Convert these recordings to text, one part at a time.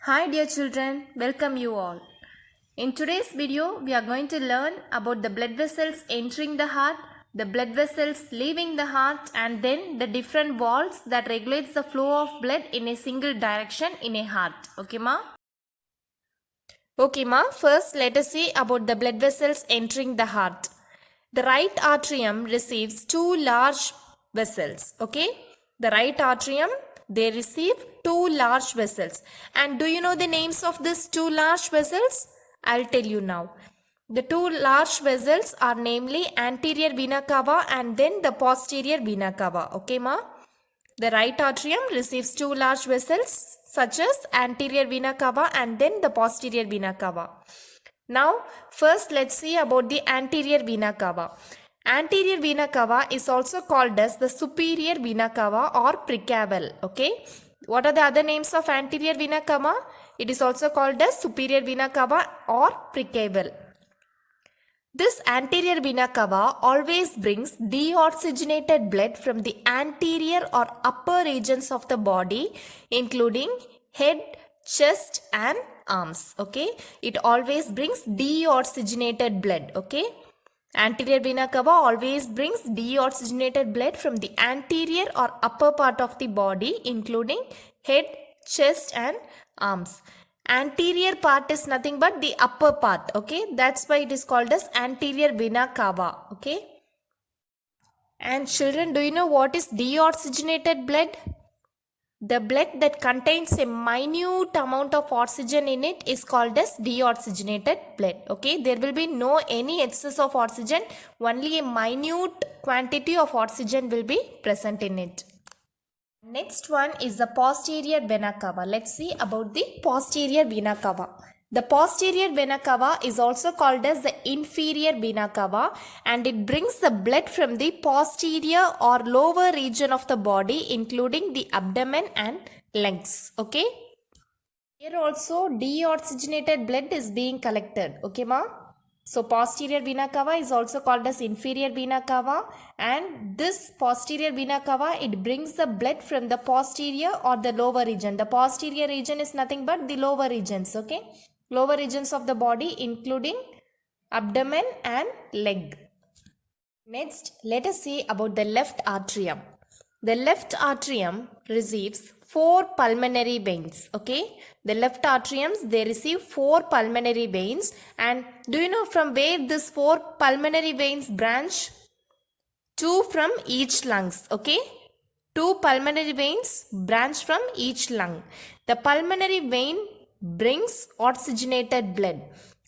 Hi dear children, welcome you all. In today's video, we are going to learn about the blood vessels entering the heart, the blood vessels leaving the heart, and then the different valves that regulates the flow of blood in a single direction in a heart. Okay ma? Okay ma, first let us see about the blood vessels entering the heart. The right atrium receives two large vessels. Okay? The right atrium, they receive two large vessels. And do you know the names of these two large vessels? I'll tell you now. The two large vessels are namely anterior vena cava and then the posterior vena cava. Okay ma? The right atrium receives two large vessels such as anterior vena cava and then the posterior vena cava. Now, first let's see about the anterior vena cava. Anterior vena cava is also called as the superior vena cava or precaval. Okay. What are the other names of anterior vena cava? It is also called as superior vena cava or precaval. This anterior vena cava always brings deoxygenated blood from the anterior or upper regions of the body, including head, chest and arms. Okay, it always brings deoxygenated blood. Okay, anterior vena cava always brings deoxygenated blood from the anterior or upper part of the body, including head, chest and arms. Anterior part is nothing but the upper part. Okay, that's why it is called as anterior vena cava. Okay, and children, do you know what is deoxygenated blood? The blood that contains a minute amount of oxygen in it is called as deoxygenated blood. Okay, there will be no any excess of oxygen, only a minute quantity of oxygen will be present in it. Next one is the posterior vena cava. Let's see about the posterior vena cava. The posterior vena cava is also called as the inferior vena cava and it brings the blood from the posterior or lower region of the body, including the abdomen and legs. Okay. Here also deoxygenated blood is being collected. Okay ma? So posterior vena cava is also called as inferior vena cava, and this posterior vena cava, it brings the blood from the posterior or the lower region. The posterior region is nothing but the lower regions. Okay. Lower regions of the body including abdomen and leg. Next, let us see about the left atrium. The left atrium receives four pulmonary veins. Okay, the left atriums, they receive four pulmonary veins. And do you know from where these four pulmonary veins branch? Two from each lungs. Okay, two pulmonary veins branch from each lung. The pulmonary vein brings oxygenated blood.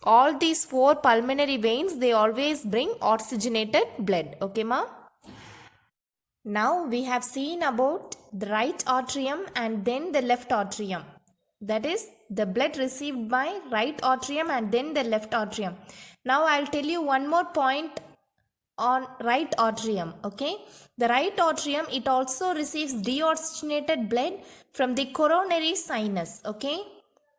All these four pulmonary veins, they always bring oxygenated blood. Okay ma? Now we have seen about the right atrium and then the left atrium. That is the blood received by right atrium and then the left atrium. Now I'll tell you one more point on right atrium. Okay, the right atrium, it also receives deoxygenated blood from the coronary sinus. Okay,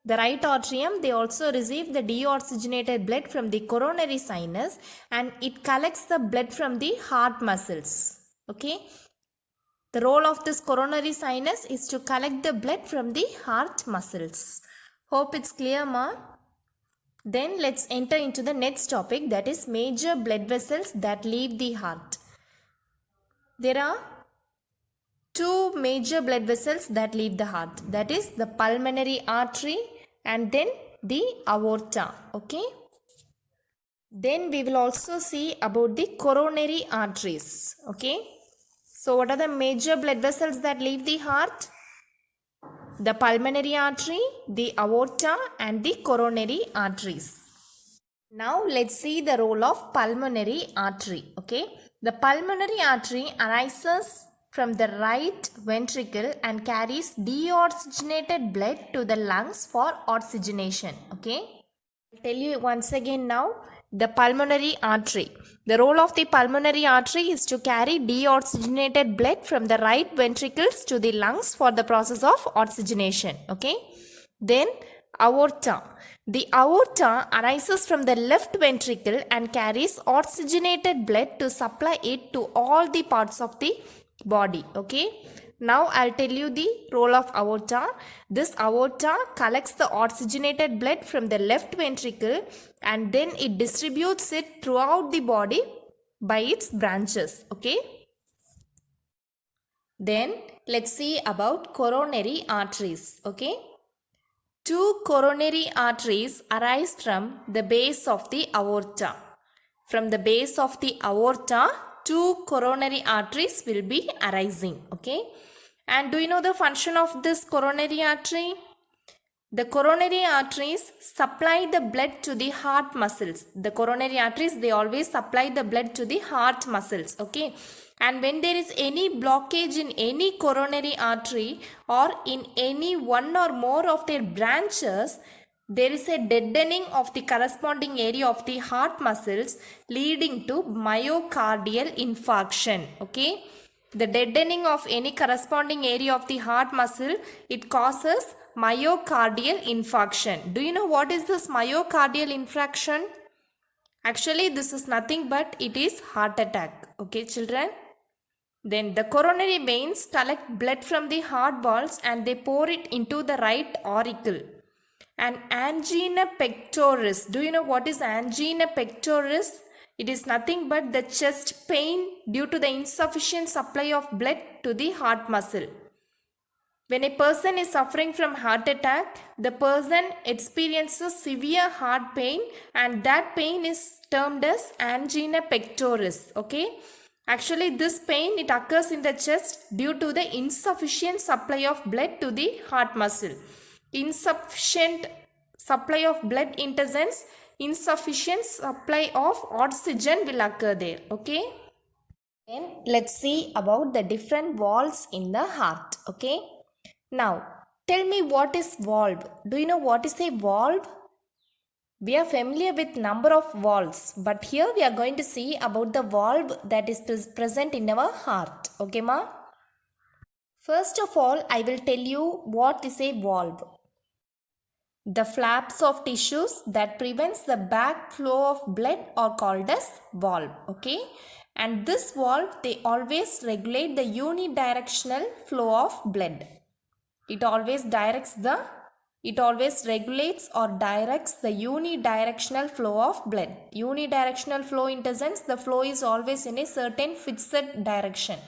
the right atrium, they also receive the deoxygenated blood from the coronary sinus and it collects the blood from the heart muscles. Okay, the role of this coronary sinus is to collect the blood from the heart muscles. Hope it's clear ma? Then let's enter into the next topic, that is major blood vessels that leave the heart. There are two major blood vessels that leave the heart. That is the pulmonary artery and then the aorta. Okay. Then we will also see about the coronary arteries. Okay. So what are the major blood vessels that leave the heart? The pulmonary artery, the aorta and the coronary arteries. Now let's see the role of pulmonary artery. Okay, the pulmonary artery arises from the right ventricle and carries deoxygenated blood to the lungs for oxygenation. Okay, I'll tell you once again now. The pulmonary artery. The role of the pulmonary artery is to carry deoxygenated blood from the right ventricles to the lungs for the process of oxygenation. Okay, then aorta. The aorta arises from the left ventricle and carries oxygenated blood to supply it to all the parts of the body. Okay, Now I'll tell you the role of aorta. This aorta collects the oxygenated blood from the left ventricle and then it distributes it throughout the body by its branches. Okay. Then let's see about coronary arteries. Okay. Two coronary arteries arise from the base of the aorta. From the base of the aorta, two coronary arteries will be arising. Okay. And do you know the function of this coronary artery? The coronary arteries supply the blood to the heart muscles. The coronary arteries, they always supply the blood to the heart muscles. Okay. And when there is any blockage in any coronary artery or in any one or more of their branches, there is a deadening of the corresponding area of the heart muscles leading to myocardial infarction. Okay. The deadening of any corresponding area of the heart muscle, it causes myocardial infarction. Do you know what is this myocardial infarction? Actually, this is nothing but it is heart attack. Okay, children? Then the coronary veins collect blood from the heart walls and they pour it into the right auricle. And angina pectoris. Do you know what is angina pectoris? It is nothing but the chest pain due to the insufficient supply of blood to the heart muscle. When a person is suffering from heart attack, the person experiences severe heart pain and that pain is termed as angina pectoris. Okay. Actually, this pain, it occurs in the chest due to the insufficient supply of blood to the heart muscle. Insufficient supply of blood in the sense, insufficient supply of oxygen will occur there. Okay. Then let's see about the different valves in the heart. Okay. Now, tell me what is valve. Do you know what is a valve? We are familiar with number of valves, but here we are going to see about the valve that is present in our heart. Okay, ma? First of all, I will tell you what is a valve. The flaps of tissues that prevents the backflow of blood are called as valve. Okay, and this valve, they always regulate the unidirectional flow of blood. It always regulates or directs the unidirectional flow of blood. Unidirectional flow in the sense the flow is always in a certain fixed direction.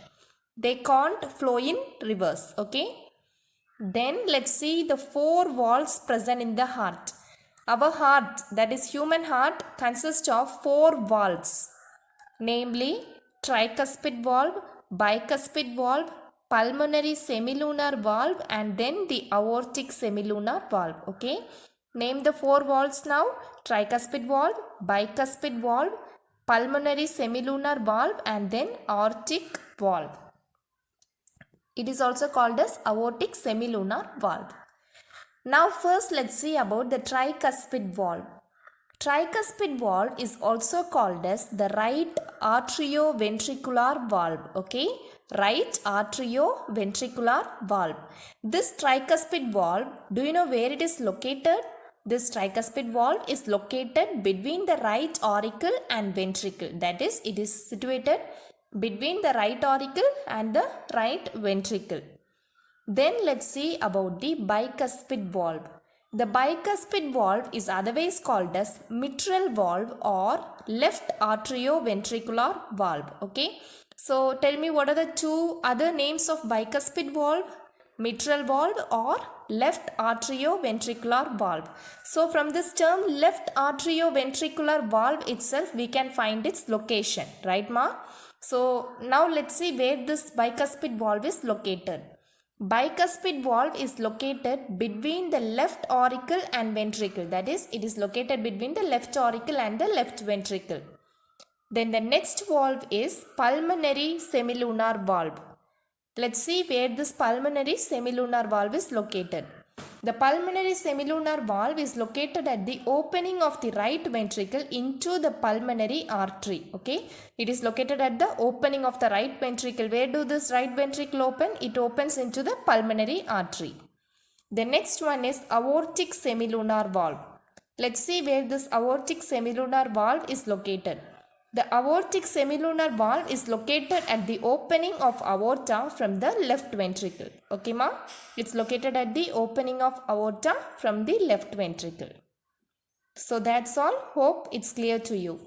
They can't flow in reverse. Okay. Then let's see the four valves present in the heart. Our heart, that is human heart, consists of four valves. Namely, tricuspid valve, bicuspid valve, pulmonary semilunar valve and then the aortic semilunar valve. Okay. Name the four valves now. Tricuspid valve, bicuspid valve, pulmonary semilunar valve and then aortic valve. It is also called as aortic semilunar valve. Now first let's see about the tricuspid valve. Tricuspid valve is also called as the right atrioventricular valve. Okay. Right atrioventricular valve. This tricuspid valve, do you know where it is located? This tricuspid valve is located between the right auricle and ventricle. That is, it is situated between the right auricle and the right ventricle. Then let's see about the bicuspid valve. The bicuspid valve is otherwise called as mitral valve or left atrioventricular valve. Okay. So tell me what are the two other names of bicuspid valve? Mitral valve or left atrioventricular valve. So from this term left atrioventricular valve itself we can find its location. Right, ma? So now let's see where this bicuspid valve is located. Bicuspid valve is located between the left auricle and ventricle. That is, it is located between the left auricle and the left ventricle. Then the next valve is pulmonary semilunar valve. Let's see where this pulmonary semilunar valve is located. The pulmonary semilunar valve is located at the opening of the right ventricle into the pulmonary artery. Okay, it is located at the opening of the right ventricle. Where do this right ventricle open? It opens into the pulmonary artery. The next one is aortic semilunar valve. Let's see where this aortic semilunar valve is located. The aortic semilunar valve is located at the opening of aorta from the left ventricle. Okay, ma? It's located at the opening of aorta from the left ventricle. So that's all. Hope it's clear to you.